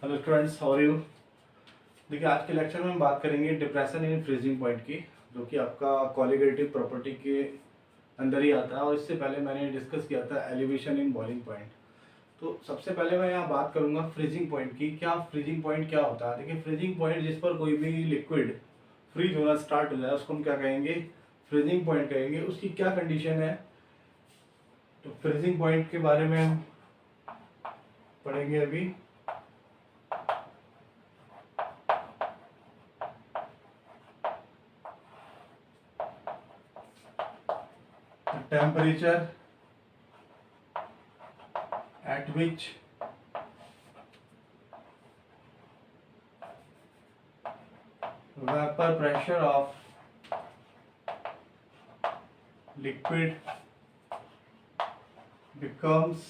Hello students, how are you. देखिए, आज के लेक्चर में हम बात करेंगे डिप्रेशन इन फ्रीजिंग पॉइंट की, जो कि आपका कोलिगेटिव प्रॉपर्टी के अंदर ही आता है। और इससे पहले मैंने डिस्कस किया था एलिवेशन इन बॉइलिंग पॉइंट। तो सबसे पहले मैं यहाँ बात करूँगा फ्रीजिंग पॉइंट की। क्या फ्रीजिंग पॉइंट क्या होता है? देखिए, फ्रीजिंग पॉइंट जिस पर कोई भी लिक्विड फ्रीज होना स्टार्ट हो जाए उसको हम क्या कहेंगे? फ्रीजिंग पॉइंट कहेंगे। उसकी क्या कंडीशन है? तो फ्रीजिंग पॉइंट के बारे में हम पढ़ेंगे अभी। Temperature at which vapor pressure of liquid becomes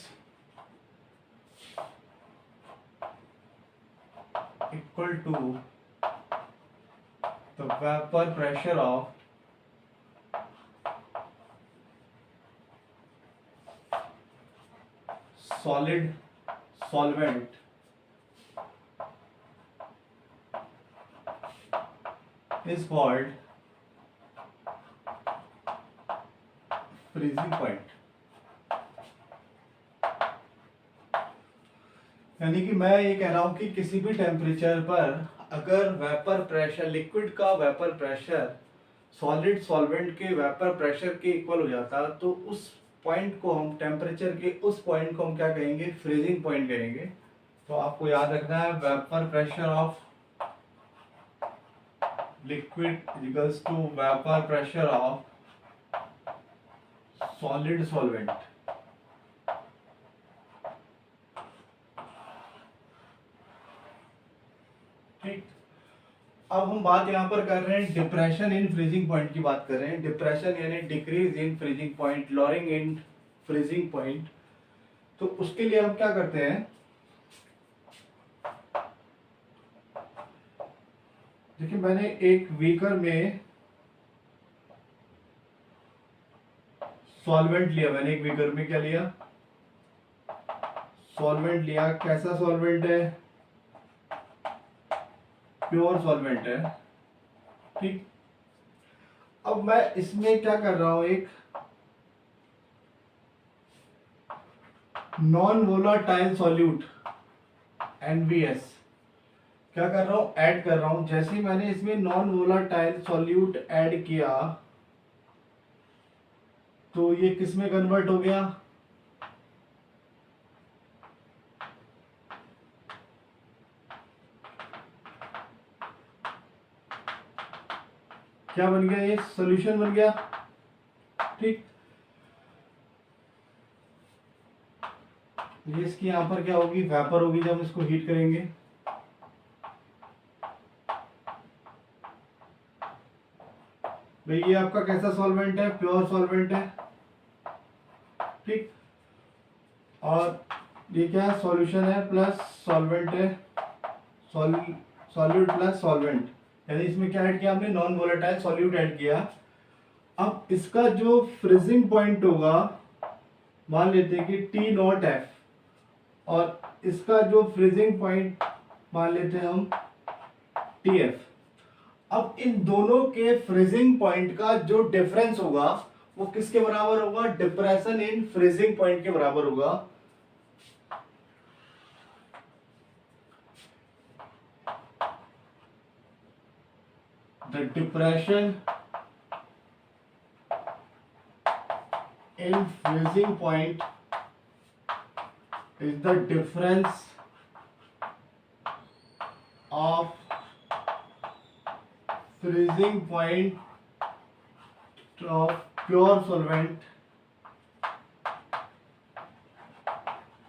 equal to the vapor pressure of solid solvent is called freezing point। यानी कि मैं ये कह रहा हूं कि किसी भी टेम्परेचर पर अगर वेपर प्रेशर, लिक्विड का वेपर प्रेशर सॉलिड सॉल्वेंट के वेपर प्रेशर के इक्वल हो जाता, तो उस पॉइंट को हम, टेम्परेचर के उस पॉइंट को हम क्या कहेंगे? फ्रीजिंग पॉइंट कहेंगे। तो आपको याद रखना है, vapour pressure of liquid equals to vapour pressure of solid solvent. ठीक। अब हम बात यहाँ पर कर रहे हैं डिप्रेशन इन फ्रीजिंग पॉइंट की बात कर रहे हैं। डिप्रेशन यानी decrease in freezing point, lowering in freezing point. तो उसके लिए हम क्या करते हैं? देखिए, मैंने एक बीकर में सॉल्वेंट लिया। मैंने एक बीकर में क्या लिया? सॉल्वेंट लिया। कैसा सॉल्वेंट है? प्योर सॉल्वेंट है। ठीक। अब मैं इसमें क्या कर रहा हूं? एक नॉन वोलाटाइल सॉल्यूट NVS क्या कर रहा हूं? ऐड कर रहा हूं। जैसे ही मैंने इसमें नॉन वोलाटाइल सॉल्यूट ऐड किया तो ये किस में कन्वर्ट हो गया? क्या बन गया? ये सॉल्यूशन बन गया। ठीक। ये इसकी यहां पर क्या होगी? वेपर होगी जब इसको हीट करेंगे। भाई, ये आपका कैसा सॉल्वेंट है? प्योर सॉल्वेंट है। ठीक। और ये क्या है? सॉल्यूशन है प्लस सॉल्वेंट है। सॉल्यूट प्लस सॉल्वेंट, यानी इसमें क्या ऐड किया हमने? नॉन वोलेटाइल सॉल्यूट ऐड किया। अब इसका जो फ्रीजिंग पॉइंट होगा, मान लेते हैं कि T0F, और इसका जो फ्रीजिंग पॉइंट मान लेते हैं हम TF। अब इन दोनों के फ्रीजिंग पॉइंट का जो डिफरेंस होगा वो किसके बराबर होगा? डिप्रेशन इन फ्रीजिंग पॉइंट के बराबर होगा। The depression in freezing point is the difference of freezing point of pure solvent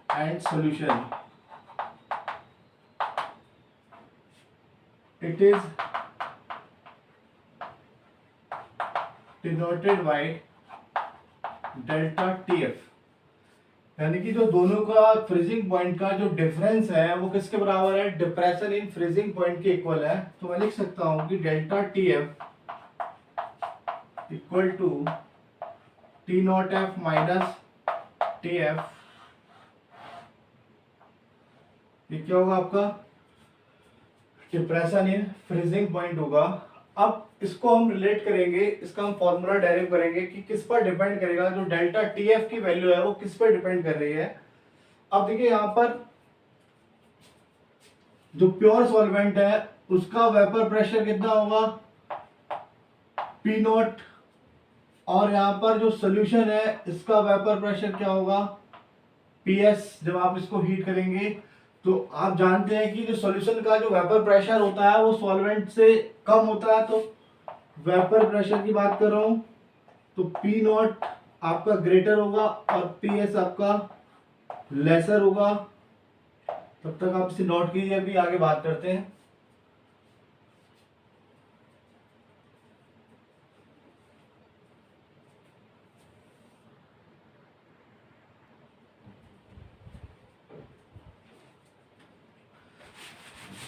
and solution. It is denoted by delta TF। यानी कि जो दोनों का फ्रीजिंग पॉइंट का जो डिफरेंस है वो किसके बराबर है? डिप्रेशन इन फ्रीजिंग पॉइंट के इक्वल है। तो मैं लिख सकता हूं कि delta TF equal to T0F minus TF। ये क्या होगा आपका? डिप्रेशन इन फ्रीजिंग पॉइंट होगा। अब इसको हम रिलेट करेंगे, इसका हम फॉर्मूला डेरिव करेंगे कि किस पर डिपेंड करेगा, जो डेल्टा टीएफ की वैल्यू है वो किस पर डिपेंड कर रही है। अब देखिए यहाँ पर जो प्योर सॉल्वेंट है उसका वेपर प्रेशर कितना होगा, पी नॉट, और यहाँ पर जो सोल्यूशन है इसका वेपर प्रेशर क्या होगा, पीएस। जब आप इसको हीट करेंगे तो आप जानते हैं कि जो सॉल्यूशन का जो वेपर प्रेशर होता है वो सॉल्वेंट से कम होता है, तो वेपर प्रेशर की बात कर रहा हूं तो पी नॉट आपका ग्रेटर होगा और पीएस आपका लेसर होगा। तब तक आप इसे नोट कीजिए, अभी आगे बात करते हैं।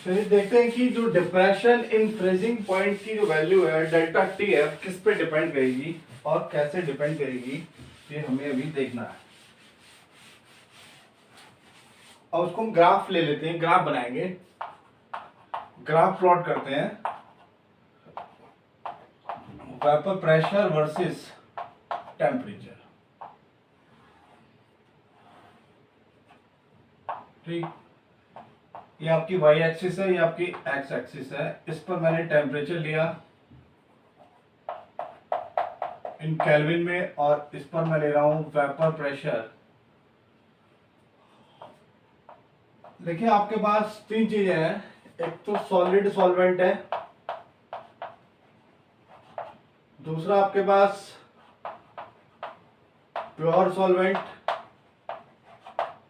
चलिए देखते हैं कि जो डिप्रेशन इन फ्रीजिंग पॉइंट की जो वैल्यू है डेल्टा टी एफ किस पे डिपेंड करेगी और कैसे डिपेंड करेगी, ये हमें अभी देखना है। और उसको हम ग्राफ ले लेते हैं, ग्राफ बनाएंगे, ग्राफ प्लॉट करते हैं, वेपर प्रेशर वर्सेस टेम्परेचर। ठीक, ये आपकी y एक्सिस है, ये आपकी x एक्सिस है। इस पर मैंने टेम्परेचर लिया इन केल्विन में और इस पर मैं ले रहा हूं वेपर प्रेशर। देखिए आपके पास तीन चीजें हैं, एक तो सॉलिड सॉल्वेंट है, दूसरा आपके पास प्योर सॉल्वेंट,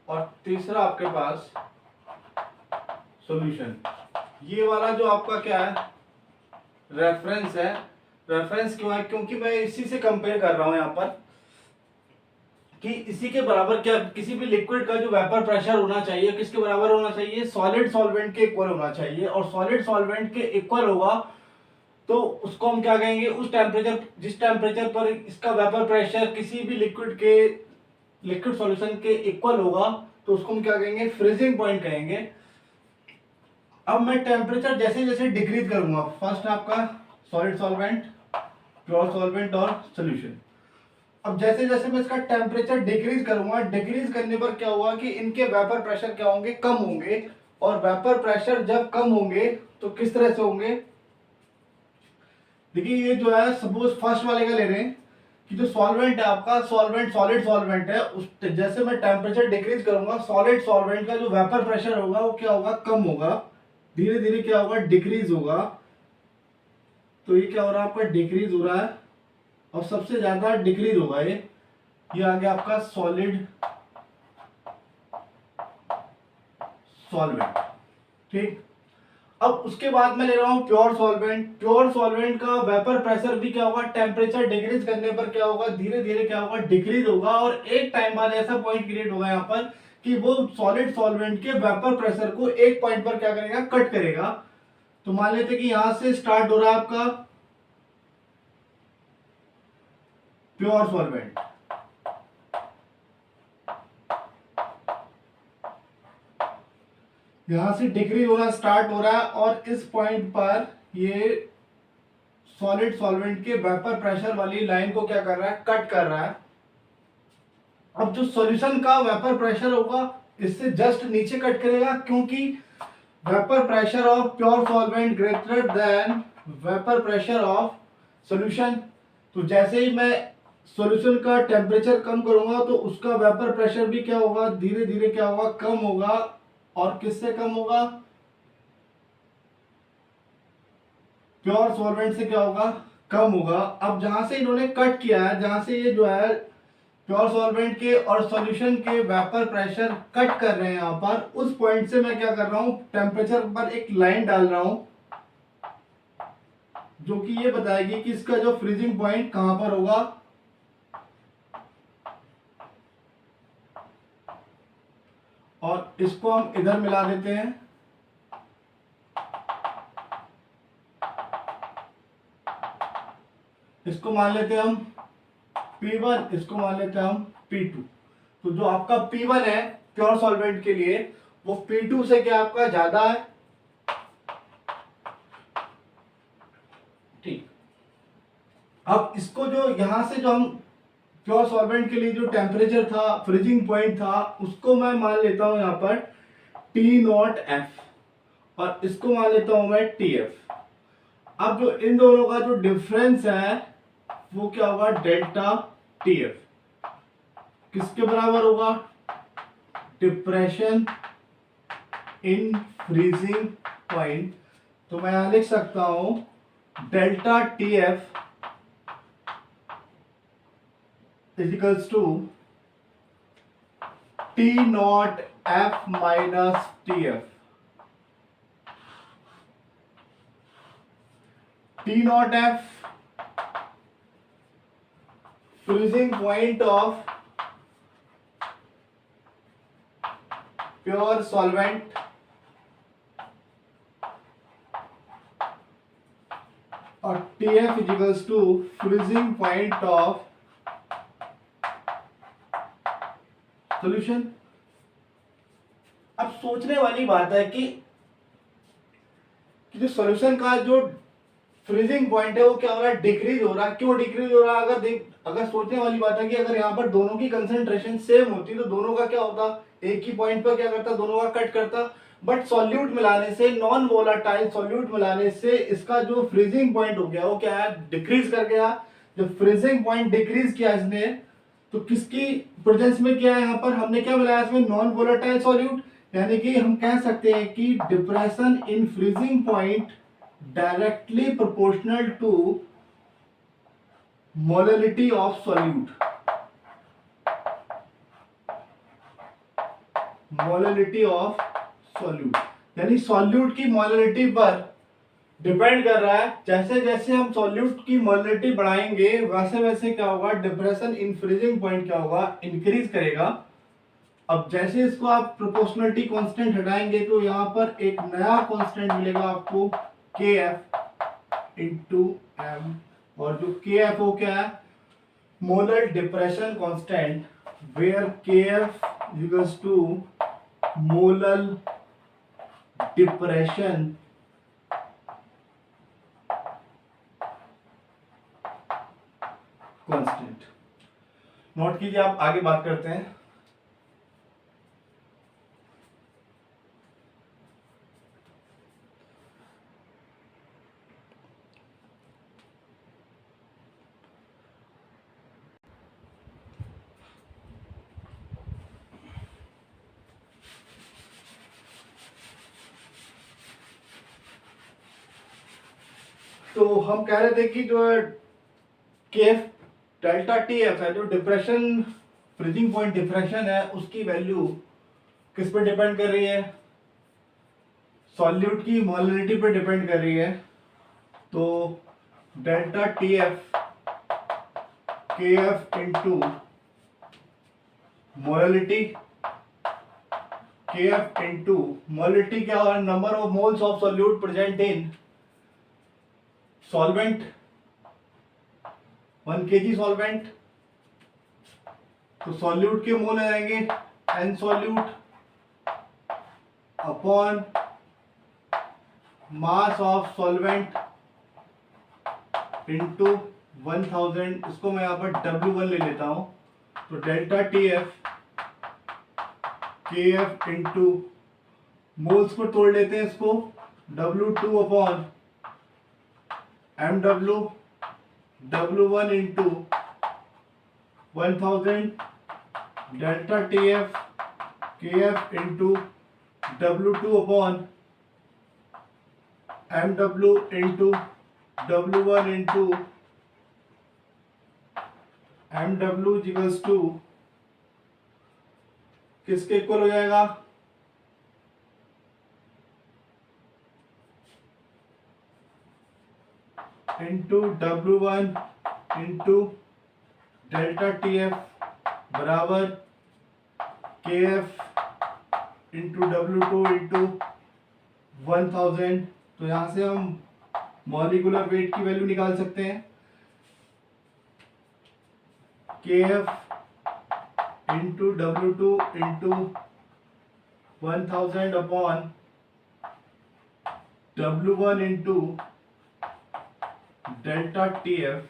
और तीसरा आपके पास सॉल्यूशन। ये वाला जो आपका क्या है, रेफरेंस है। रेफरेंस क्यों है, क्योंकि मैं इसी से कंपेयर कर रहा हूं यहाँ पर कि इसी के बराबर क्या, किसी भी लिक्विड का जो वेपर प्रेशर होना चाहिए किसके बराबर होना चाहिए, सॉलिड सॉल्वेंट के इक्वल होना चाहिए। और सॉलिड सॉल्वेंट के इक्वल होगा तो उसको हम क्या कहेंगे, उस टेम्परेचर, जिस टेम्परेचर पर इसका वेपर प्रेशर किसी भी लिक्विड सॉल्यूशन के इक्वल होगा तो उसको हम क्या कहेंगे, फ्रीजिंग पॉइंट कहेंगे। अब मैं टेम्परेचर जैसे जैसे डिक्रीज करूंगा, फर्स्ट आपका सॉलिड सॉल्वेंट, प्योर सॉल्वेंट और सॉल्यूशन। अब जैसे जैसे मैं इसका टेम्परेचर डिक्रीज करूंगा, डिक्रीज करने पर क्या होगा कि इनके वेपर प्रेशर क्या होंगे, कम होंगे। और वेपर प्रेशर जब कम होंगे तो किस तरह से होंगे, देखिए ये जो है सपोज फर्स्ट वाले का ले रहे हैं कि जो सॉल्वेंट है आपका, सॉल्वेंट सॉलिड सॉल्वेंट है, उस जैसे मैं टेम्परेचर डिक्रीज करूंगा सॉलिड सॉल्वेंट का जो वेपर प्रेशर होगा वो क्या होगा, कम होगा, धीरे धीरे क्या होगा, डिक्रीज होगा। तो ये क्या हो रहा है आपका, डिक्रीज हो रहा है और सबसे ज्यादा डिक्रीज होगा ये आ गया आपका सॉलिड सॉल्वेंट। ठीक, अब उसके बाद मैं ले रहा हूं प्योर सॉल्वेंट। प्योर सॉल्वेंट का वेपर प्रेशर भी क्या होगा, टेम्परेचर डिक्रीज करने पर क्या होगा, धीरे धीरे क्या होगा, डिक्रीज होगा। और एक टाइम बाद ऐसा पॉइंट क्रिएट होगा यहाँ पर कि वो सॉलिड सॉल्वेंट के वेपर प्रेशर को एक पॉइंट पर क्या करेगा, कट करेगा। तो मान लेते कि यहां से स्टार्ट हो रहा है आपका प्योर सॉल्वेंट, यहां से डिक्रीज होना स्टार्ट हो रहा है और इस पॉइंट पर ये सॉलिड सॉल्वेंट के वेपर प्रेशर वाली लाइन को क्या कर रहा है, कट कर रहा है। अब जो सॉल्यूशन का वेपर प्रेशर होगा इससे जस्ट नीचे कट करेगा, क्योंकि vapour pressure of pure solvent greater than vapour pressure of solution. तो जैसे ही मैं सॉल्यूशन का टेम्परेचर कम करूंगा तो उसका वेपर प्रेशर भी क्या होगा, धीरे धीरे क्या होगा, कम होगा। और किससे कम होगा, प्योर सॉल्वेंट से क्या होगा, कम होगा। अब जहां से इन्होंने कट किया है, जहां से ये जो है प्योर सॉल्वेंट के और सॉल्यूशन के वेपर प्रेशर कट कर रहे हैं यहां पर, उस पॉइंट से मैं क्या कर रहा हूं, टेम्परेचर पर एक लाइन डाल रहा हूं जो कि ये बताएगी कि इसका जो फ्रीजिंग पॉइंट कहां पर होगा। और इसको हम इधर मिला देते हैं, इसको मान लेते हैं हम P1, इसको मान लेते हैं हम P2। तो जो आपका P1 है प्योर सॉल्वेंट के लिए वो P2 से क्या आपका ज्यादा है, अब इसको जो यहाँ से जो हम प्योर सॉल्वेंट के लिए जो टेम्परेचर था, फ्रीजिंग पॉइंट था, उसको मैं मान लेता हूं यहाँ पर T0F और इसको मान लेता हूं मैं TF। अब जो इन दोनों का जो डिफरेंस है वो क्या होगा, डेल्टा TF किसके बराबर होगा, डिप्रेशन इन फ्रीजिंग पॉइंट। तो मैं यहां लिख सकता हूं delta TF equals to T0F minus TF। T0F freezing point of pure solvent और TF is equals to freezing point of solution। अब सोचने वाली बात है कि जो सॉल्यूशन का जो फ्रीजिंग पॉइंट है वो क्या हो रहा है, डिक्रीज हो रहा है। क्यों डिक्रीज हो रहा है, अगर सोचने वाली बात है कि अगर यहाँ पर दोनों की कंसंट्रेशन सेम होती तो दोनों का क्या होता, एक ही पॉइंट पर क्या करता, दोनों का कट करता। बट सॉल्यूट मिलाने से, नॉन वोलाटाइल सॉल्यूट मिलाने से इसका जो फ्रीजिंग पॉइंट हो गया वो क्या है, डिक्रीज कर गया। जब फ्रीजिंग पॉइंट डिक्रीज किया इसने तो किसकी प्रेजेंस में किया है, यहाँ पर हमने क्या मिलाया इसमें, नॉन वोलाटाइल सॉल्यूट। यानी कि हम कह सकते हैं कि depression in freezing point directly proportional to molality of solute। Molality of solute यानी सॉल्यूट की मोलैलिटी पर डिपेंड कर रहा है। जैसे जैसे हम सॉल्यूट की मोलैलिटी बढ़ाएंगे वैसे वैसे क्या होगा, डिप्रेशन इन फ्रीजिंग पॉइंट क्या होगा, इंक्रीज करेगा। अब जैसे इसको आप प्रोपोर्शनलिटी कांस्टेंट हटाएंगे तो यहाँ पर एक नया कांस्टेंट मिलेगा आपको, KF इंटू एम। और जो KF हो क्या है, molar depression constant, where KF equals to molar depression constant. Note कीजिए, आप आगे बात करते हैं। तो हम कह रहे थे कि जो KF डेल्टा TF है, जो डिप्रेशन फ्रीजिंग पॉइंट डिप्रेशन है, उसकी वैल्यू किस पर डिपेंड कर रही है, सॉल्यूट की मोलैलिटी पर डिपेंड कर रही है। तो delta TF KF into molality, KF into molality क्या होगा, number of moles of solute present in solvent, 1 kg solvent. तो सॉल्यूट के मोल आ जाएंगे N solute upon mass of solvent into 1000। इसको मैं यहाँ पर W1 ले लेता हूं। तो delta TF KF into moles को तोड़ लेते हैं इसको, W2 upon MW, W1 into 1000 delta TF KF into W2 upon MW into W1 into MW equals to किसके इक्वल हो जाएगा, into W1 into delta TF बराबर KF इंटू W2 इंटू 1000। तो यहां से हम मॉलिक्यूलर वेट की वैल्यू निकाल सकते हैं, KF into W2 into 1000 upon W1 into delta TF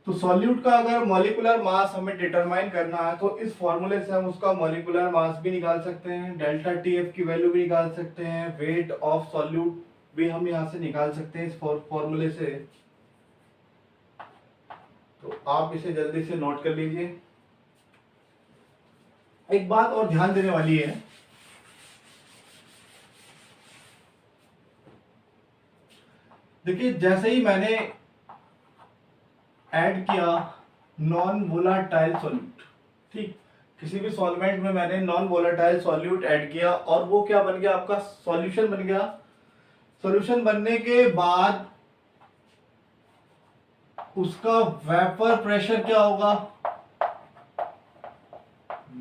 तो सॉल्यूट का अगर मॉलिक्यूलर मास हमें डिटरमाइन करना है तो इस फॉर्मूले से हम उसका मॉलिक्यूलर मास भी निकाल सकते हैं, डेल्टा टी एफ की वैल्यू भी निकाल सकते हैं, वेट ऑफ सॉल्यूट भी हम यहाँ से निकाल सकते हैं इस फॉर्मूले से। तो आप इसे जल्दी से नोट कर लीजिए। एक बात और ध्यान देने वाली है, देखिए जैसे ही मैंने ऐड किया नॉन वोलाटाइल सॉल्यूट, ठीक, किसी भी सॉल्वेंट में मैंने नॉन वोलाटाइल सॉल्यूट ऐड किया और वो क्या बन गया, आपका सॉल्यूशन बन गया। सॉल्यूशन बनने के बाद उसका वेपर प्रेशर क्या होगा,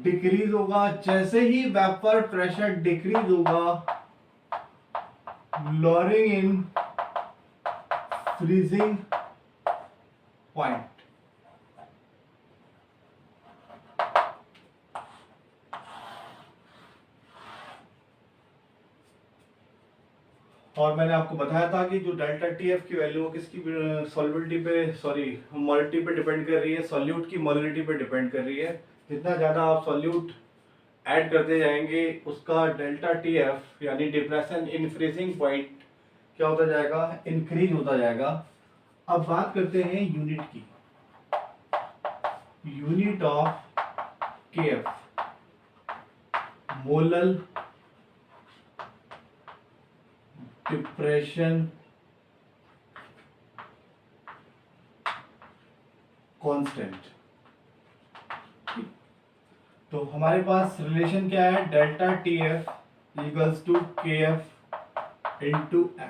डिक्रीज होगा। जैसे ही वेपर प्रेशर डिक्रीज होगा, लोअरिंग इन फ्रीजिंग पॉइंट। और मैंने आपको बताया था कि जो डेल्टा टी एफ की वैल्यू किसकी सॉल्युबिलिटी पे, सॉरी मोलिटी पे डिपेंड कर रही है, सॉल्यूट की मोलिटी पे डिपेंड कर रही है। जितना ज़्यादा आप सॉल्यूट ऐड करते जाएंगे उसका डेल्टा टी एफ यानी डिप्रेशन इन फ्रीजिंग पॉइंट क्या होता जाएगा, इंक्रीज होता जाएगा। अब बात करते हैं यूनिट की, unit of K F, molal depression constant. तो हमारे पास रिलेशन क्या है, delta T F equals to K F into M.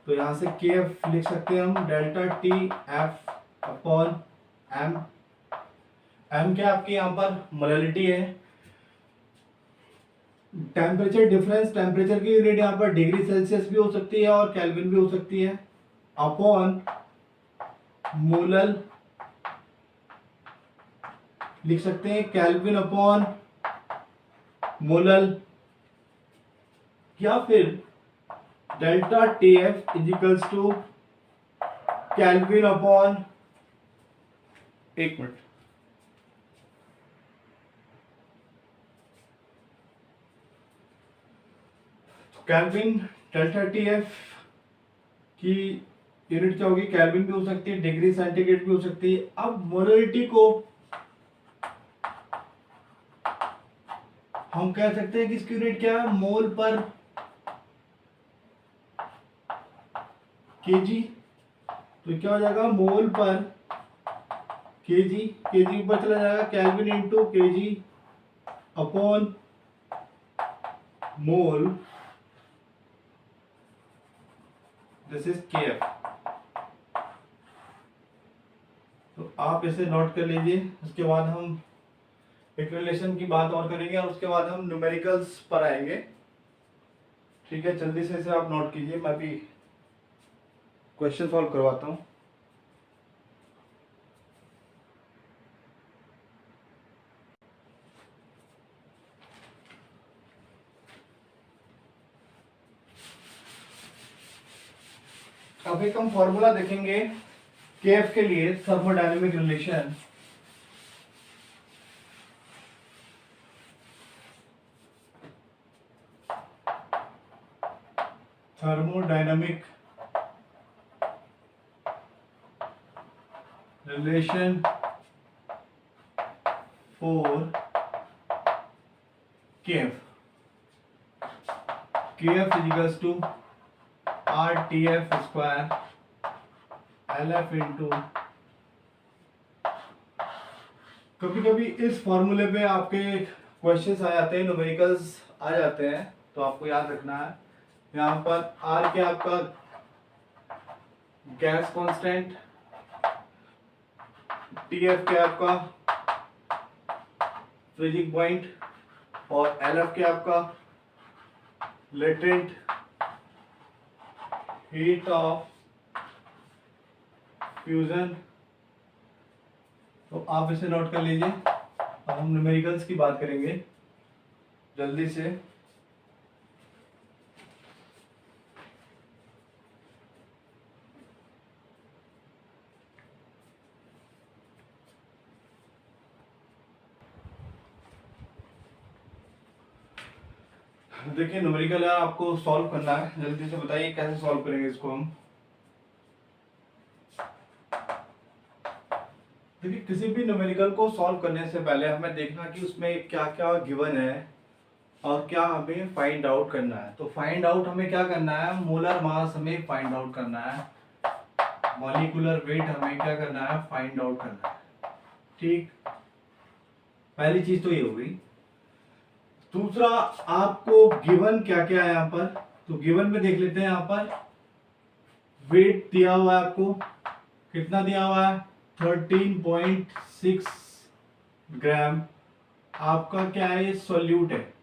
तो यहां से के एफ लिख सकते हैं हम delta T F upon M. M क्या आपकी यहाँ पर मोलैलिटी है। टेम्परेचर डिफरेंस, टेम्परेचर की यूनिट यहाँ पर डिग्री सेल्सियस भी हो सकती है और केल्विन भी हो सकती है, अपॉन मोलल लिख सकते हैं केल्विन अपॉन मोलल, या फिर delta T F equals to kelvin upon, एक minute, kelvin delta T F की यूनिट क्या होगी, केल्विन भी हो सकती है, डिग्री सेंटीग्रेड भी हो सकती है। अब मोलैलिटी को हम कह सकते हैं कि इसकी यूनिट क्या है, मोल पर केजी। तो क्या हो जाएगा, मोल पर केजी, केजी ऊपर चला जाएगा, kelvin into KG upon mole, this is के एफ। तो आप इसे नोट कर लीजिए। उसके बाद हम एक रिलेशन की बात और करेंगे और उसके बाद हम न्यूमेरिकल्स पर आएंगे। ठीक है, जल्दी से इसे आप नोट कीजिए, मैं भी क्वेश्चन सॉल्व करवाता हूँ। अब एक हम फॉर्मूला देखेंगे केएफ के लिए, thermodynamic relation. Thermodynamic relation for KF, KF equals to R T F square L F into, कभी कभी इस फॉर्मूले पे आपके क्वेश्चंस आ जाते हैं, न्यूमेरिकल्स आ जाते हैं, तो आपको याद रखना है यहाँ पर आर क्या आपका गैस कांस्टेंट, टी एफ क्या आपका फ्रीजिंग पॉइंट और एल एफ क्या आपका लेटेंट हीट ऑफ फ्यूजन। तो आप इसे नोट कर लीजिए। अब हम न्यूमेरिकल्स की बात करेंगे जल्दी से। देखिए न्यूमेरिकल आपको सॉल्व करना है, जल्दी से बताइए कैसे सॉल्व करेंगे इसको हम। देखिए किसी भी न्यूमेरिकल को सॉल्व करने से पहले हमें देखना कि उसमें क्या क्या गिवन है और क्या हमें फाइंड आउट करना है। तो फाइंड आउट हमें क्या करना है, मोलर मास हमें फाइंड आउट करना है, मॉलिक्यूलर वेट हमें क्या करना है, फाइंड आउट करना है। ठीक, पहली चीज तो ये हो गई। दूसरा, आपको गिवन क्या क्या है यहाँ पर, तो गिवन में देख लेते हैं। यहाँ पर वेट दिया हुआ है आपको, कितना दिया हुआ है, 13.6 ग्राम। आपका क्या है, ये सॉल्यूट है।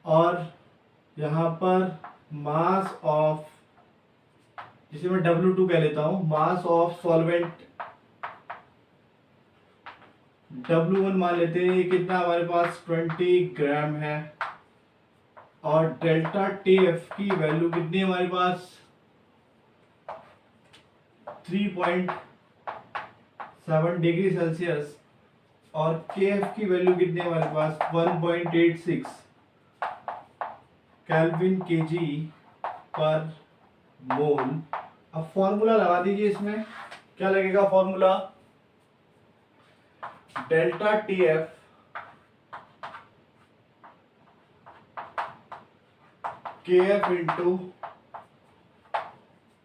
और यहाँ पर मास ऑफ, जिसे मैं W2 कह लेता हूं, मास ऑफ सॉल्वेंट W1 मान लेते हैं। ये कितना हमारे पास 20 ग्राम है। और डेल्टा TF की वैल्यू कितनी है हमारे पास, 3.7 डिग्री सेल्सियस। और KF की वैल्यू कितनी है हमारे पास, 1.86 केल्विन केजी पर मोल। अब फॉर्मूला लगा दीजिए, इसमें क्या लगेगा formula, delta TF KF into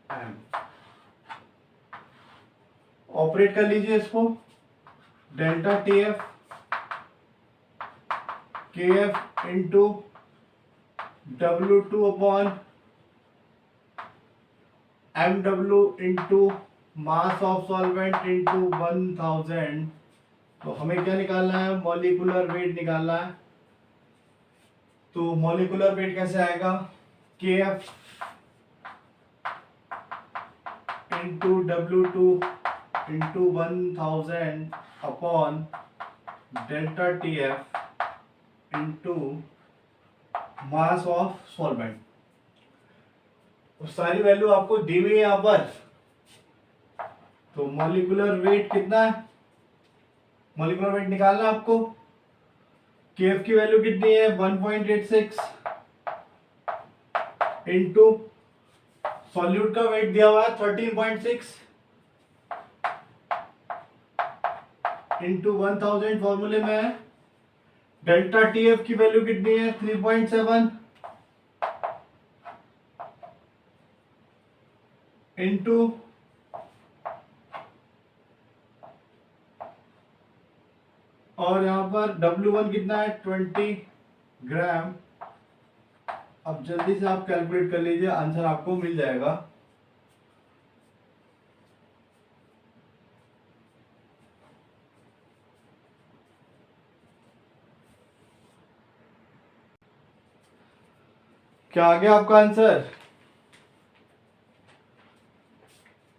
M। Operate कर लीजिए इसको, delta TF KF into W2 upon MW into mass of solvent into 1000। तो हमें क्या निकालना है, मॉलिक्यूलर वेट निकालना है। तो मॉलिक्यूलर वेट कैसे आएगा, KF into W2 into 1000 upon delta TF into mass of solvent. सारी वैल्यू आपको दी हुई है यहाँ पर। तो मॉलिक्यूलर वेट कितना है, मॉलिक्यूलर वेट निकालना है आपको। KF की वैल्यू कितनी है, 1.86 इंटू सॉल्यूट का वेट दिया हुआ है 13.6 इंटू 1000 फॉर्मूले में है। डेल्टा TF की वैल्यू कितनी है, 3.7 इंटू और यहां पर W1 कितना है, 20 ग्राम। अब जल्दी से आप कैलकुलेट कर लीजिए, आंसर आपको मिल जाएगा। क्या आ गया आपका आंसर?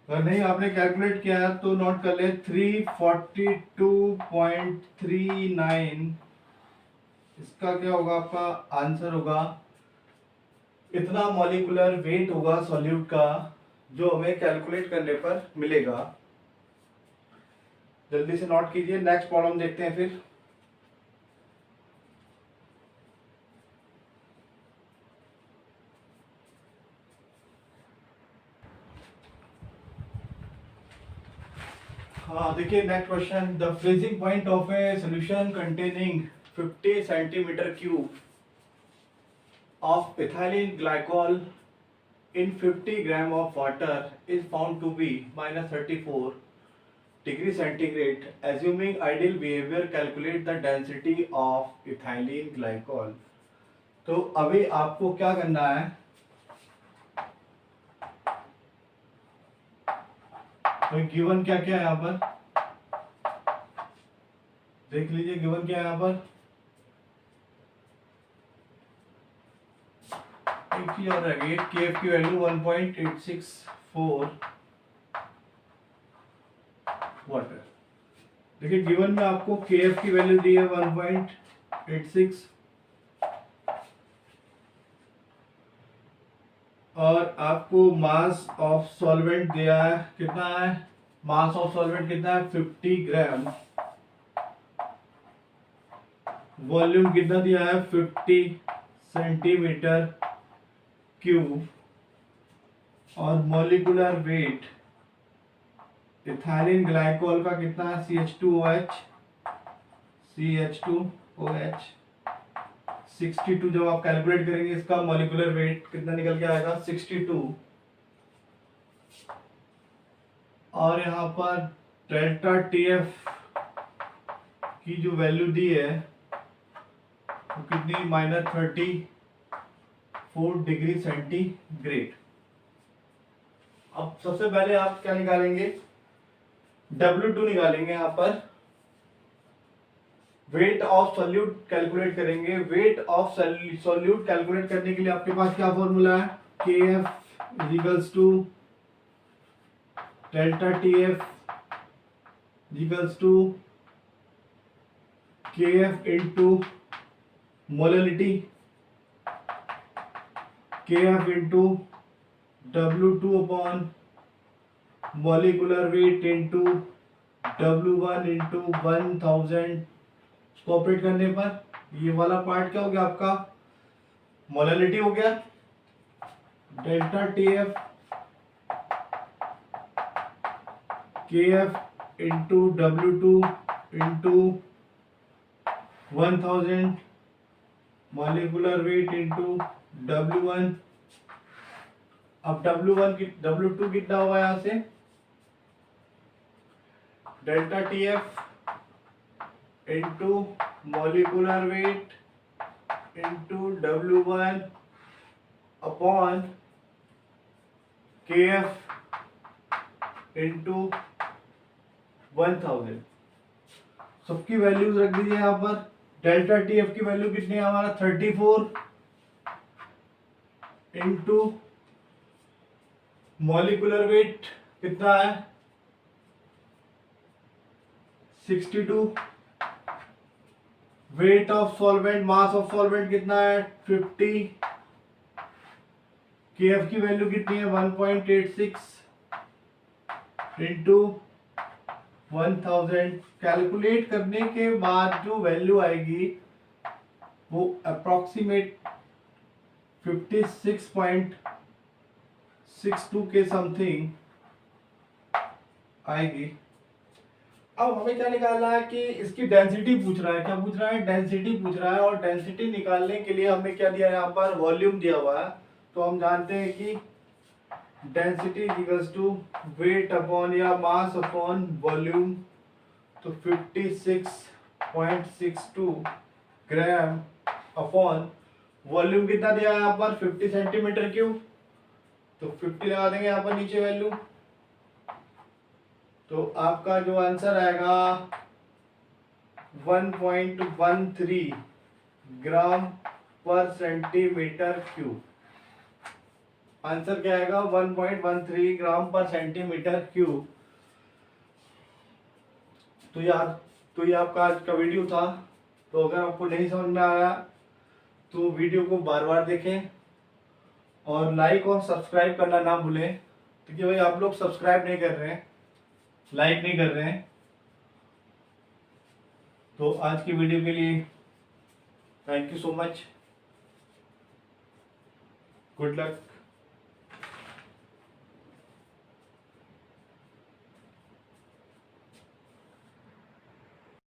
अगर नहीं आपने कैलकुलेट किया है तो नोट कर ले, 342.39। इसका क्या होगा, आपका आंसर होगा। इतना मॉलिक्यूलर वेट होगा सॉल्यूट का, जो हमें कैलकुलेट करने पर मिलेगा। जल्दी से नोट कीजिए, नेक्स्ट प्रॉब्लम देखते हैं फिर। हाँ देखिए next question, the freezing point of A solution containing 50 centimetre cube of ethylene glycol in 50 gram of water is found to be -34 degree centigrade. Assuming ideal behavior, calculate the density of ethylene glycol. तो अभी आपको क्या करना है, तो given क्या क्या है यहाँ पर देख लीजिए। गिवन क्या है यहाँ पर, एक चीज और रह गई, KF की वैल्यू 1.864 वाटर। देखिए गिवन में आपको KF की वैल्यू दी है 1.86 और आपको मास ऑफ सॉल्वेंट दिया है, कितना है, मास ऑफ सॉल्वेंट कितना है, 50 ग्राम। वॉल्यूम कितना दिया है 50 सेंटीमीटर क्यूब, और मॉलिक्यूलर वेट इथाइलिन ग्लाइकोल का कितना है CH2OH 62। जब आप कैलकुलेट करेंगे इसका मॉलिक्यूलर वेट कितना निकल के आएगा 62। और यहाँ पर डेल्टा TF की जो वैल्यू दी है वो कितनी -34 डिग्री सेंटीग्रेड। अब सबसे पहले आप क्या निकालेंगे, W2 निकालेंगे। यहाँ पर वेट ऑफ सॉल्यूट कैलकुलेट करेंगे। वेट ऑफ सॉल्यूट कैलकुलेट करने के लिए आपके पास क्या फॉर्मूला है, KF equals to delta TF equals to KF into molarity, KF into W2 upon molecular weight into W1 into 1000। इसको ऑपरेट करने पर ये वाला पार्ट क्या हो गया आपका मोलरिटी हो गया, delta TF KF into W2 into 1000 molecular weight into W1। अब W2 कितना होगा यहां से, delta TF into molecular weight into W1 upon KF into 1000। सबकी वैल्यूज रख दीजिए यहाँ पर। डेल्टा TF की वैल्यू कितनी है हमारा 34 इंटू मॉलिक्यूलर वेट कितना है 62। Weight of solvent, mass of solvent कितना है 50। KF की वैल्यू कितनी है 1.86 इंटू 1000। कैलकुलेट करने के बाद जो वैल्यू आएगी वो अप्रोक्सीमेट 56.62 के समथिंग आएगी। अब हमें क्या निकालना है कि इसकी डेंसिटी पूछ रहा है। क्या पूछ रहा है, डेंसिटी पूछ रहा है। और डेंसिटी निकालने के लिए हमें क्या दिया है, यहाँ पर वॉल्यूम दिया हुआ है। तो हम जानते हैं कि density equals to weight upon या मास अपॉन वॉल्यूम। तो 56.62 ग्राम अपॉन वॉल्यूम कितना दिया है यहाँ पर 50 सेंटीमीटर क्यूब। तो 50 लगा देंगे यहाँ पर नीचे वैल्यू। तो आपका जो आंसर आएगा 1.13 ग्राम पर सेंटीमीटर क्यूब। आंसर क्या आएगा 1.13 ग्राम पर सेंटीमीटर क्यूब। तो ये आपका आज का वीडियो था। तो अगर आपको नहीं समझ में आया तो वीडियो को बार बार देखें और लाइक और सब्सक्राइब करना ना भूलें, क्योंकि भाई आप लोग सब्सक्राइब नहीं कर रहे हैं, लाइक नहीं कर रहे हैं। तो आज की वीडियो के लिए thank you so much, good luck.